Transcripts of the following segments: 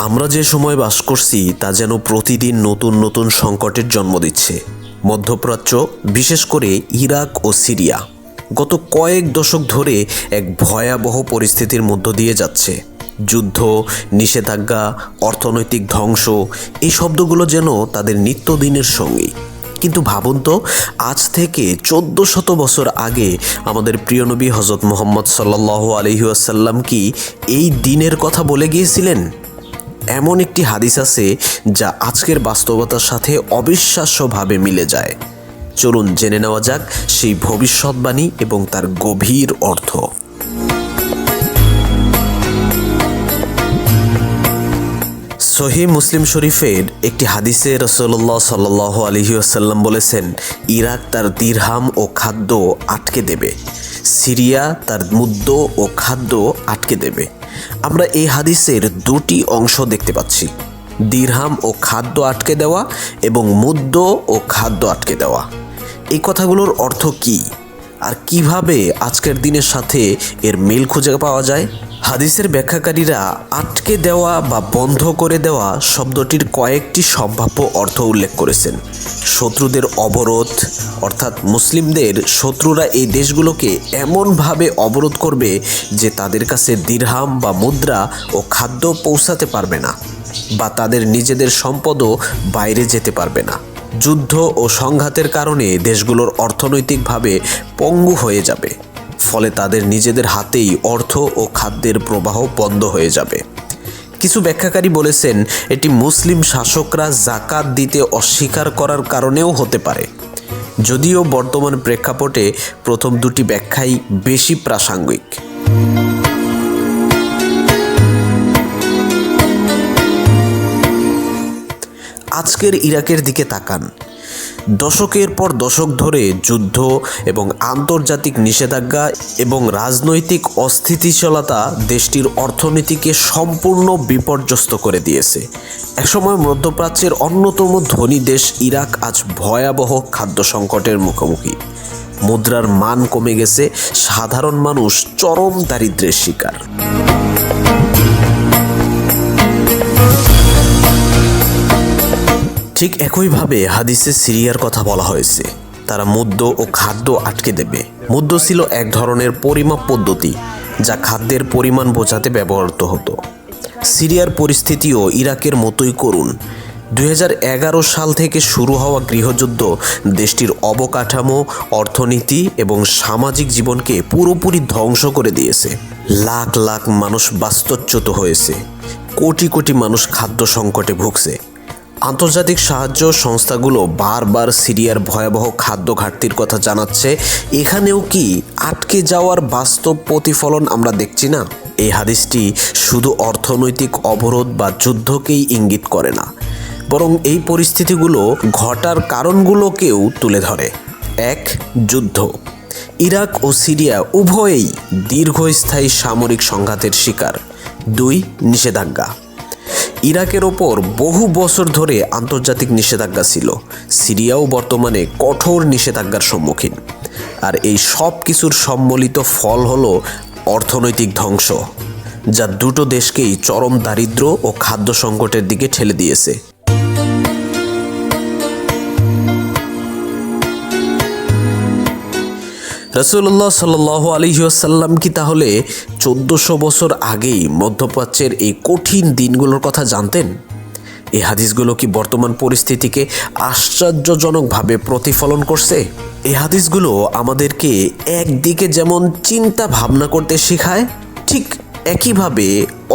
আমরা যে সময় বাস করছি তা যেন প্রতিদিন নতুন নতুন সংকটের জন্ম দিচ্ছে। মধ্যপ্রাচ্য, বিশেষ করে ইরাক ও সিরিয়া গত কয়েক দশক ধরে এক ভয়াবহ পরিস্থিতির মধ্য দিয়ে যাচ্ছে। যুদ্ধ, নিষেধাজ্ঞা, অর্থনৈতিক ধ্বংস, এই শব্দগুলো যেন তাদের নিত্যদিনের সঙ্গী। কিন্তু ভাবুন তো, আজ থেকে 1400 বছর আগে আমাদের প্রিয় নবী হযরত মুহাম্মদ সাল্লাল্লাহু আলাইহি ওয়াসাল্লাম কি এই দিনের কথা বলে গিয়েছিলেন? এমন একটি হাদিস আছে যা আজকের বাস্তবতার সাথে অবিশ্বাস্যভাবে মিলে যায়। চলুন জেনে নেওয়া যাক সেই ভবিষ্যৎবাণী এবং তার গভীর অর্থ। সহিহ মুসলিম শরীফের একটি হাদিসে রাসূলুল্লাহ সাল্লাল্লাহু আলাইহি ওয়াসাল্লাম বলেছেন, ইরাক তার দিরহাম ও খাদ্য আটকে দেবে, সিরিয়া তার মুদ্রা ও খাদ্য আটকে দেবে। আমরা এই হাদিসের দুটি অংশ দেখতে পাচ্ছি, দিরহাম ও খাদ্য আটকে দেওয়া এবং মুদ্রা ও খাদ্য আটকে দেওয়া। এই কথাগুলোর অর্থ কি আর কিভাবে আজকের দিনের সাথে এর মিল খুঁজে পাওয়া যায়? হাদিসের ব্যাখ্যাকারীরা আটকে দেওয়া বা বন্ধ করে দেওয়া শব্দটির কয়েকটি সম্ভাব্য অর্থ উল্লেখ করেছেন। শত্রুদের অবরোধ, অর্থাৎ মুসলিমদের শত্রুরা এই দেশগুলোকে এমনভাবে অবরোধ করবে যে তাদের কাছে দিরহাম বা মুদ্রা ও খাদ্য পৌঁছাতে পারবে না, বা তাদের নিজেদের সম্পদও বাইরে যেতে পারবে না। যুদ্ধ ও সংঘাতের কারণে দেশগুলোর অর্থনৈতিকভাবে পঙ্গু হয়ে যাবে, ফলে তাদের নিজেদের হাতেই অর্থ ও খাদ্যের প্রবাহ বন্ধ হয়ে যাবে। কিছু ব্যাখ্যাকারী বলেছেন এটি মুসলিম শাসকরা যাকাত দিতে অস্বীকার করার কারণেও হতে পারে, যদিও বর্তমান প্রেক্ষাপটে প্রথম দুটি ব্যাখ্যাই বেশি প্রাসঙ্গিক। আজকের ইরাকের দিকে তাকান। দশকের পর দশক ধরে যুদ্ধ এবং আন্তর্জাতিক নিষেধাজ্ঞা এবং রাজনৈতিক অস্থিতিশীলতা দেশটির অর্থনীতিকে সম্পূর্ণ বিপর্যস্ত করে দিয়েছে। একসময় মধ্যপ্রাচ্যের অন্যতম ধনী দেশ ইরাক আজ ভয়াবহ খাদ্য সংকটের মুখোমুখি। মুদ্রার মান কমে গেছে, সাধারণ মানুষ চরম দারিদ্র্যের শিকার। ঠিক একইভাবে হাদিসে সিরিয়ার কথা বলা হয়েছে। তারা মুদ্রা ও খাদ্য আটকে দেবে। মুদ্রা ছিল এক ধরনের পরিমাপ পদ্ধতি যা খাদ্যের পরিমাণ বোঝাতে ব্যবহৃত হতো। সিরিয়ার পরিস্থিতিও ইরাকের মতোই করুণ। 2011 সাল থেকে শুরু হওয়া গৃহযুদ্ধ দেশটির অবকাঠামো, অর্থনীতি এবং সামাজিক জীবনকে পুরোপুরি ধ্বংস করে দিয়েছে। লাখ লাখ মানুষ বাস্তুচ্যুত হয়েছে, কোটি কোটি মানুষ খাদ্য সংকটে ভুগছে। আন্তর্জাতিক সাহায্য সংস্থাগুলো বারবার সিরিয়ার ভয়াবহ খাদ্য ঘাটতির কথা জানাচ্ছে। এখানেও কি আটকে যাওয়ার বাস্তব প্রতিফলন আমরা দেখছি না? এই হাদিসটি শুধু অর্থনৈতিক অবরোধ বা যুদ্ধকেই ইঙ্গিত করে না, বরং এই পরিস্থিতিগুলো ঘটার কারণগুলোকেও তুলে ধরে। 1. যুদ্ধ। ইরাক ও সিরিয়া উভয়েই দীর্ঘস্থায়ী সামরিক সংঘাতের শিকার। 2. নিষেধাজ্ঞা। ইরাকের ওপর বহু বছর ধরে আন্তর্জাতিক নিষেধাজ্ঞা ছিল। সিরিয়াও বর্তমানে কঠোর নিষেধাজ্ঞার সম্মুখীন। আর এই সব কিছুর সম্মিলিত ফল হলো অর্থনৈতিক ধ্বংস, যা দুটো দেশকেই চরম দারিদ্র্য ও খাদ্য সংকটের দিকে ঠেলে দিয়েছে। রাসূলুল্লাহ সাল্লাল্লাহু আলাইহি ওয়াসাল্লাম কি তাহলে 1400 বছর আগেই মধ্যপ্রাচ্যের এই কঠিন দিনগুলোর কথা জানতেন? এই হাদিসগুলো কি বর্তমান পরিস্থিতিকে আশ্চর্যজনকভাবে প্রতিফলন করছে? এই হাদিসগুলো আমাদেরকে একদিকে যেমন চিন্তা ভাবনা করতে শেখায়, ঠিক একইভাবে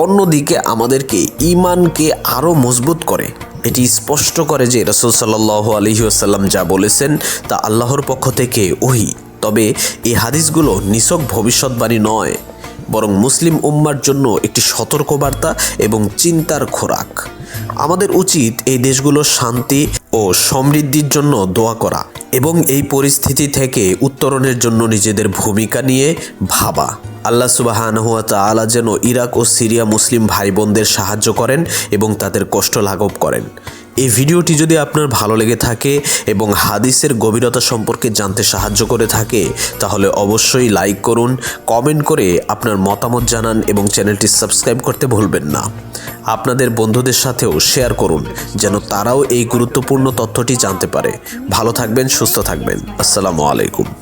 অন্যদিকে আমাদেরকে ঈমানকে আরও মজবুত করে। এটি স্পষ্ট করে যে রাসূল সাল্লাল্লাহু আলাইহি ওয়াসাল্লাম যা বলেছেন তা আল্লাহর পক্ষ থেকে ওহী। তবে এই হাদিসগুলো নিছক ভবিষ্যৎবাণী নয়, বরং মুসলিম উম্মার জন্য একটি সতর্কবার্তা এবং চিন্তার খোরাক। আমাদের উচিত এই দেশগুলোর শান্তি ও সমৃদ্ধির জন্য দোয়া করা এবং এই পরিস্থিতি থেকে উত্তরণের জন্য নিজেদের ভূমিকা নিয়ে ভাবা। আল্লাহ সুবহানাহু ওয়া তাআলা যেন ইরাক ও সিরিয়া মুসলিম ভাই বোনদের সাহায্য করেন এবং তাদের কষ্ট লাঘব করেন। এই ভিডিওটি যদি আপনার ভালো লেগে থাকে এবং হাদিসের গভীরতা সম্পর্কে জানতে সাহায্য করে থাকে তাহলে অবশ্যই লাইক করুন, কমেন্ট করে আপনার মতামত জানান এবং চ্যানেলটি সাবস্ক্রাইব করতে ভুলবেন না। আপনাদের বন্ধুদের সাথেও শেয়ার করুন যেন তারাও এই গুরুত্বপূর্ণ তথ্যটি জানতে পারে। ভালো থাকবেন, সুস্থ থাকবেন। আসসালামু আলাইকুম।